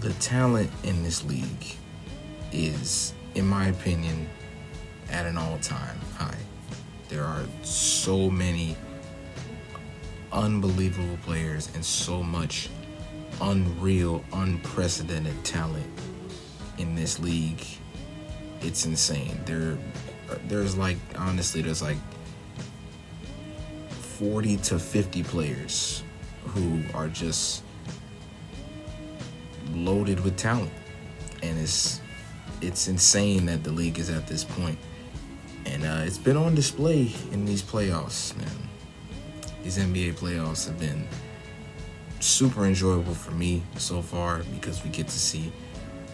The talent in this league is, in my opinion, at an all-time high. There are so many unbelievable players and so much unreal, unprecedented talent in this league. It's insane. There's like 40 to 50 players who are just loaded with talent, and it's insane that the league is at this point. And it's been on display in these playoffs, man. These NBA playoffs have been super enjoyable for me so far because we get to see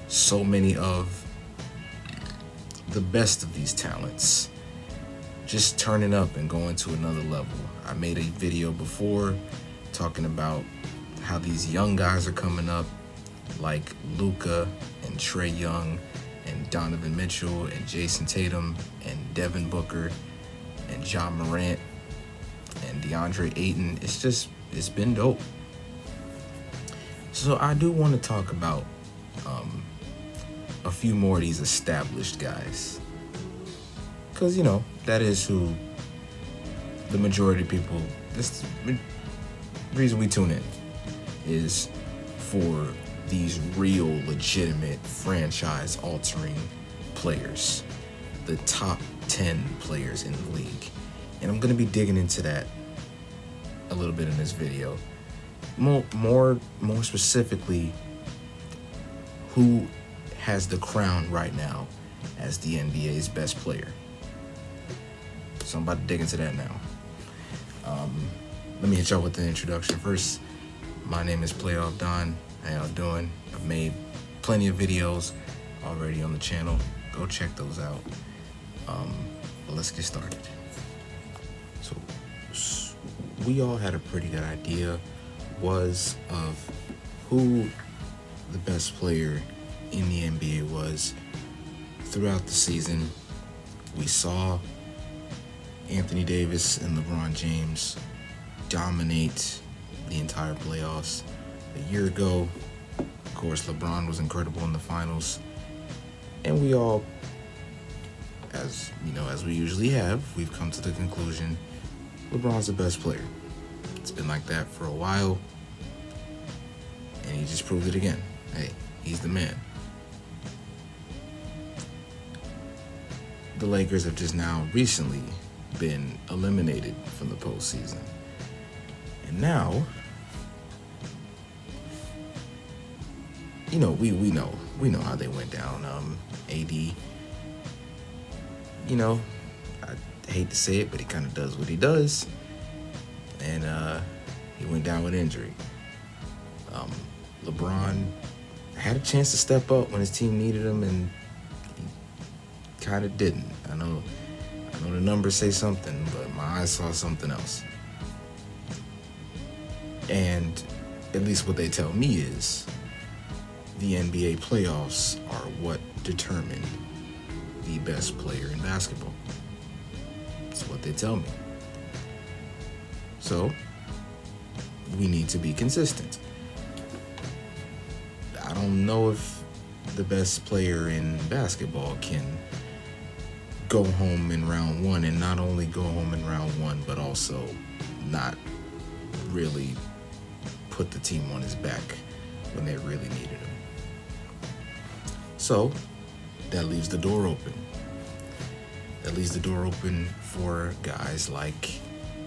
so many of the best of these talents just turning up and going to another level. I made a video before talking about how these young guys are coming up, like Luka and Trae Young and Donovan Mitchell and Jason Tatum and Devin Booker and John Morant and DeAndre Ayton. It's been dope. So I do want to talk about a few more of these established guys, because that is who the majority of people, this the reason we tune in is for these real legitimate franchise altering players, the top 10 players in the league. And I'm going to be digging into that a little bit in this video. More specifically, who has the crown right now as the NBA's best player. So I'm about to dig into that now. Let me hit y'all with the introduction. First, my name is Playoff Don. How y'all doing? I've made plenty of videos already on the channel. Go check those out. But let's get started. So we all had a pretty good idea of who the best player in the NBA was throughout the season. We saw Anthony Davis and LeBron James dominate the entire playoffs. A year ago, of course, LeBron was incredible in the finals, and we all, as we usually have, we've come to the conclusion LeBron's the best player. It's been like that for a while, and he just proved it again. Hey, he's the man. The Lakers have just now recently been eliminated from the postseason. And now, we know how they went down. AD, I hate to say it, but he kind of does what he does. And he went down with injury. LeBron had a chance to step up when his team needed him, and he kind of didn't. I know the numbers say something, but my eyes saw something else. And at least what they tell me is the NBA playoffs are what determine the best player in basketball. That's what they tell me. So we need to be consistent. I don't know if the best player in basketball can go home in round one, and not only go home in round one, but also not really put the team on his back when they really needed him. So that leaves the door open. That leaves the door open for guys like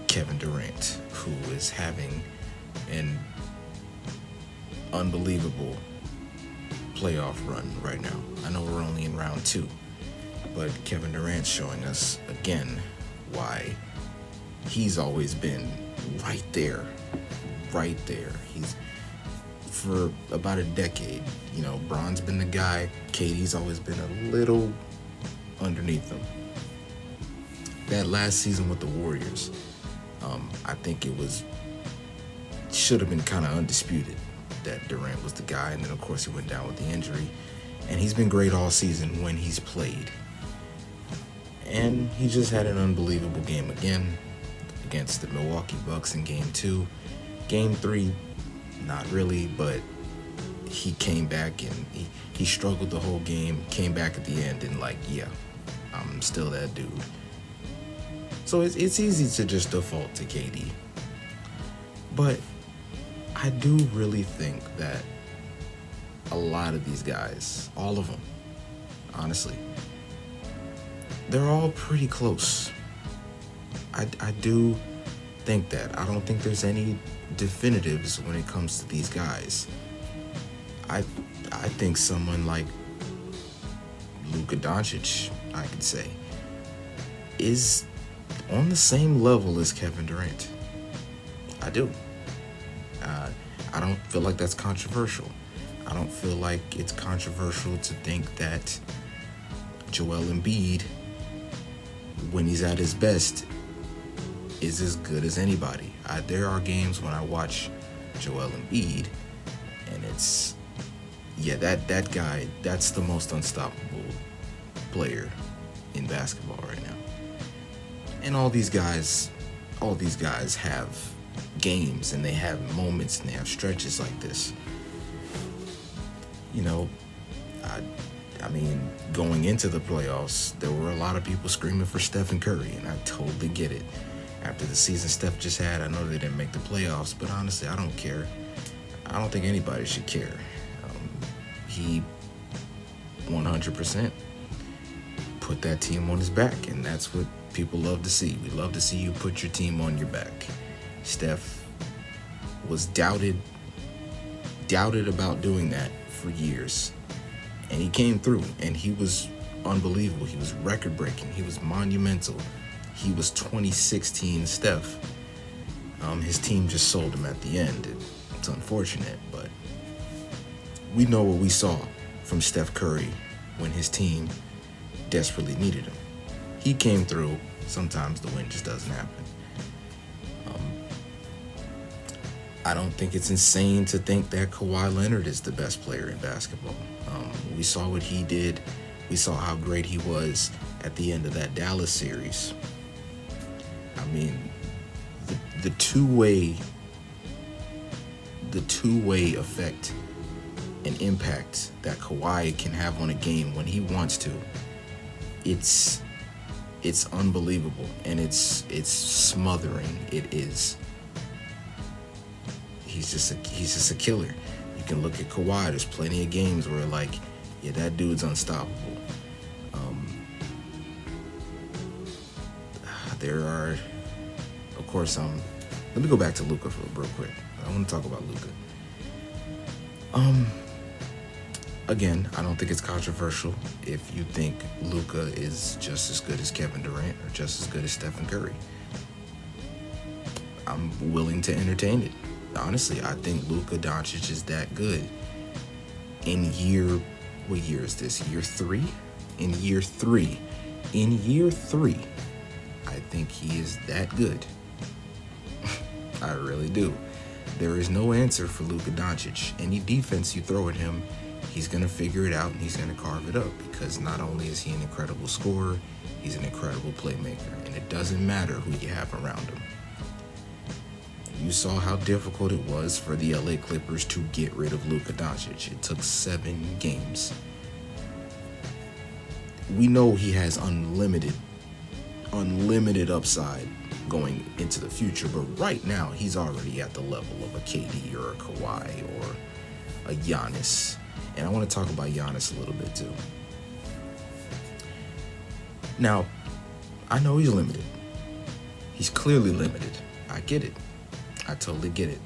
Kevin Durant, who is having an unbelievable playoff run right now. I know we're only in round two, but Kevin Durant's showing us again why he's always been right there. He's, for about a decade, Bron's been the guy. KD's always been a little underneath him. That last season with the Warriors, I think should have been kind of undisputed that Durant was the guy, and then of course he went down with the injury, and he's been great all season when he's played. And he just had an unbelievable game again against the Milwaukee Bucks in Game 2. Game 3, not really, but he came back and he struggled the whole game, came back at the end and like, yeah, I'm still that dude. So it's easy to just default to KD. But I do really think that a lot of these guys, all of them, honestly, they're all pretty close. I do think that. I don't think there's any definitives when it comes to these guys. I think someone like Luka Doncic, I could say, is on the same level as Kevin Durant. I do. I don't feel like that's controversial. I don't feel like it's controversial to think that Joel Embiid, when he's at his best, is as good as anybody. There are games when I watch Joel Embiid, and it's, yeah, that guy, that's the most unstoppable player in basketball right now. And all these guys have games, and they have moments, and they have stretches like this. You know, I mean, going into the playoffs, there were a lot of people screaming for Stephen Curry, and I totally get it. After the season Steph just had, I know they didn't make the playoffs, but honestly, I don't care. I don't think anybody should care. He 100% put that team on his back, and that's what people love to see. We love to see you put your team on your back. Steph was doubted about doing that for years, and he came through, and he was unbelievable. He was record-breaking. He was monumental. He was 2016 Steph. His team just sold him at the end. It's unfortunate, but we know what we saw from Steph Curry when his team desperately needed him. He came through. Sometimes the win just doesn't happen. I don't think it's insane to think that Kawhi Leonard is the best player in basketball. We saw what he did. We saw how great he was at the end of that Dallas series. I mean, the two-way effect and impact that Kawhi can have on a game when he wants to, it's unbelievable, and it's smothering. It is. He's just a killer. You can look at Kawhi. There's plenty of games where like, yeah, that dude's unstoppable. There are, of course, let me go back to Luka real quick. I want to talk about Luka. Again, I don't think it's controversial if you think Luka is just as good as Kevin Durant or just as good as Stephen Curry. I'm willing to entertain it. Honestly, I think Luka Doncic is that good. What year is this? Year 3? In year three, I think he is that good. I really do. There is no answer for Luka Doncic. Any defense you throw at him, he's going to figure it out and he's going to carve it up, because not only is he an incredible scorer, he's an incredible playmaker, and it doesn't matter who you have around him. You saw how difficult it was for the LA Clippers to get rid of Luka Doncic. It took 7 games. We know he has unlimited upside going into the future, but right now he's already at the level of a KD or a Kawhi or a Giannis. And I want to talk about Giannis a little bit too. Now, I know he's limited. He's clearly limited. I get it. I totally get it.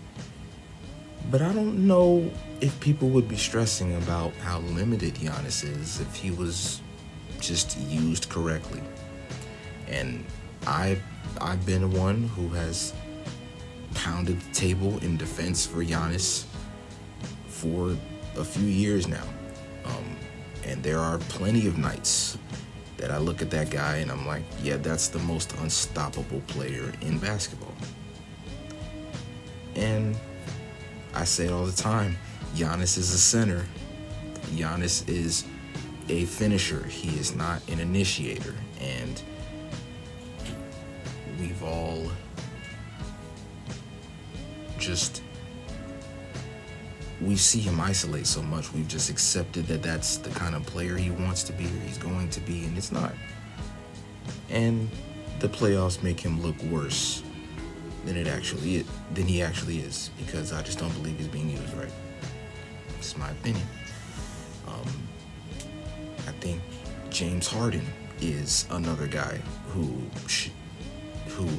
But I don't know if people would be stressing about how limited Giannis is if he was just used correctly. And I've been one who has pounded the table in defense for Giannis for a few years now. And there are plenty of nights that I look at that guy and I'm like, yeah, that's the most unstoppable player in basketball. And I say it all the time, Giannis is a center. Giannis is a finisher. He is not an initiator. And we've all just we see him isolate so much. We've just accepted that that's the kind of player he wants to be or he's going to be, and it's not. And the playoffs make him look worse than he actually is, because I just don't believe he's being used right. It's my opinion. I think James Harden is another guy who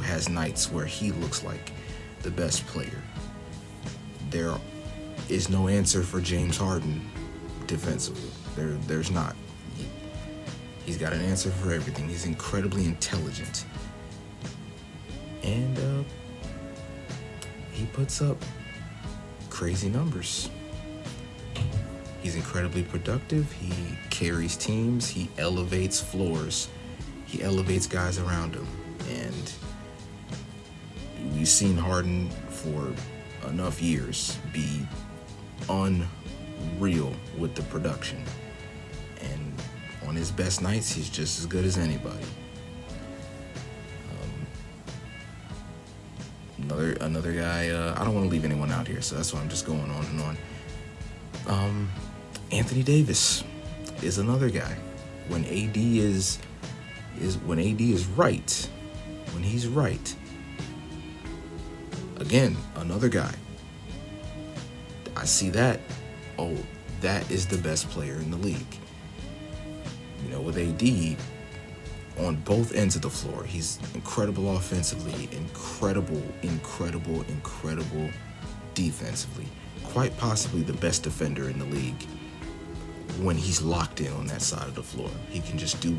has nights where he looks like the best player. There is no answer for James Harden defensively. There's not. He's got an answer for everything. He's incredibly intelligent. And he puts up crazy numbers. He's incredibly productive. He carries teams. He elevates floors. He elevates guys around him. And we've seen Harden for enough years be unreal with the production. And on his best nights, he's just as good as anybody. Another guy, I don't want to leave anyone out here, so that's why I'm just going on and on. Anthony Davis is another guy. When AD is right, when he's right, again, another guy. I see that. Oh, that is the best player in the league. You know, with AD on both ends of the floor, he's incredible offensively, incredible defensively. Quite possibly the best defender in the league when he's locked in on that side of the floor. He can just do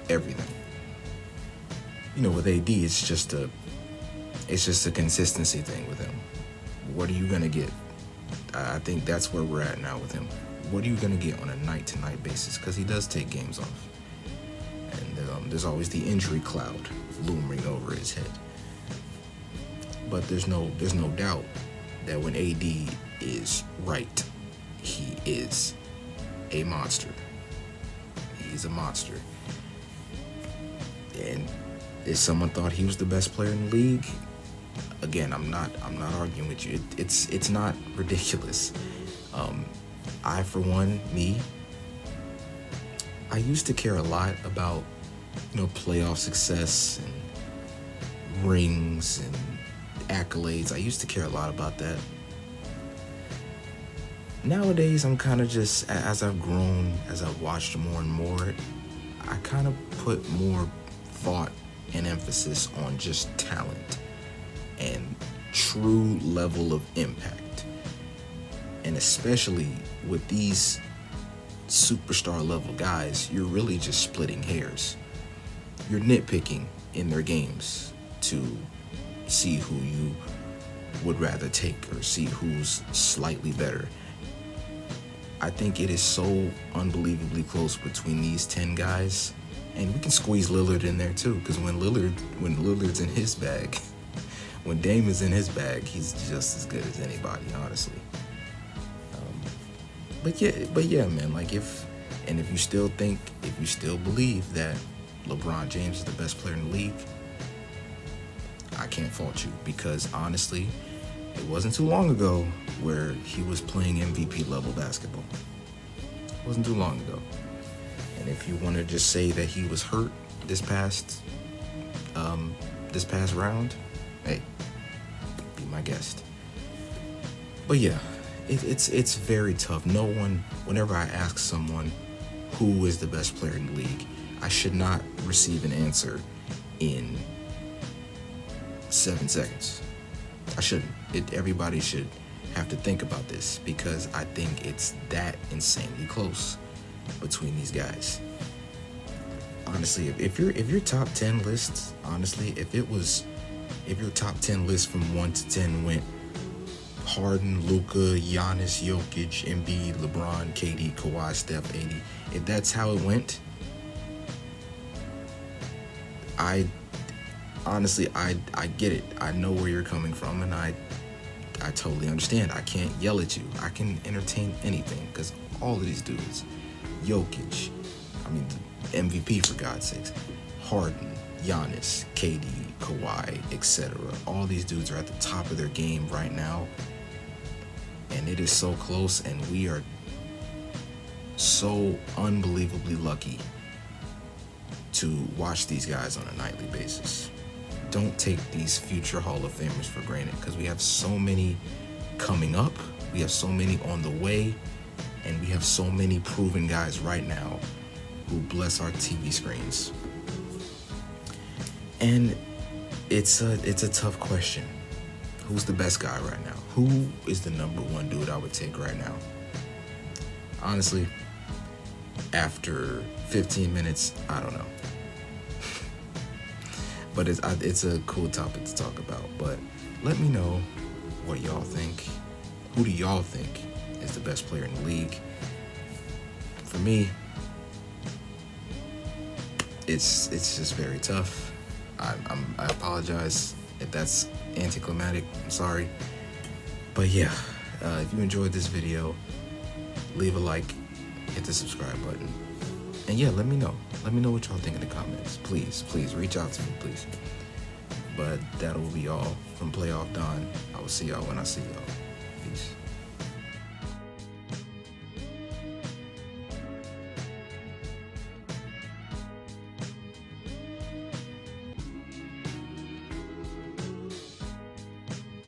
everything. You know, with AD, it's just a consistency thing with him. What are you gonna get? I think that's where we're at now with him. What are you gonna get on a night-to-night basis? Because he does take games off, and there's always the injury cloud looming over his head. But there's no doubt that when AD is right, he is a monster. He's a monster. And if someone thought he was the best player in the league, again, I'm not arguing with you. It's not ridiculous. I, for one, I used to care a lot about, playoff success and rings and accolades. I used to care a lot about that. Nowadays, I'm kind of just, as I've grown, as I've watched more and more, I kind of put more thought and emphasis on just talent and true level of impact. And especially with these superstar level guys, you're really just splitting hairs. You're nitpicking in their games to see who you would rather take or see who's slightly better. I think it is so unbelievably close between these 10 guys, and we can squeeze Lillard in there too, because when Lillard's in his bag, when Dame is in his bag, he's just as good as anybody, honestly. But yeah, man. Like if you still believe that LeBron James is the best player in the league, I can't fault you, because honestly, it wasn't too long ago where he was playing MVP level basketball. It wasn't too long ago. And if you want to just say that he was hurt this past round, hey, be my guest. But yeah, it's very tough. Whenever I ask someone who is the best player in the league, I should not receive an answer in 7 seconds. I shouldn't. Everybody should have to think about this, because I think it's that insanely close between these guys. Honestly, if your top 10 lists, if your top 10 list from 1 to 10 went Harden, Luka, Giannis, Jokic, Embiid, LeBron, KD, Kawhi, Steph, AD, if that's how it went, I get it. I know where you're coming from, and I totally understand. I can't yell at you. I can entertain anything, because all of these dudes, Jokic, the MVP for God's sakes, Harden, Giannis, KD, Kawhi, etc. All these dudes are at the top of their game right now. and it is so close, and we are so unbelievably lucky to watch these guys on a nightly basis. Don't take these future Hall of Famers for granted, because we have so many coming up, we have so many on the way, and we have so many proven guys right now who bless our TV screens. And it's a tough question. Who's the best guy right now? Who is the number one dude I would take right now? Honestly, after 15 minutes, I don't know. But it's a cool topic to talk about. But let me know what y'all think. Who do y'all think is the best player in the league? For me, it's just very tough. I apologize if that's anticlimactic. I'm sorry. But yeah, if you enjoyed this video, leave a like, hit the subscribe button. And yeah, let me know. Let me know what y'all think in the comments. Please reach out to me, please. But that'll be all from Playoff Don. I will see y'all when I see y'all.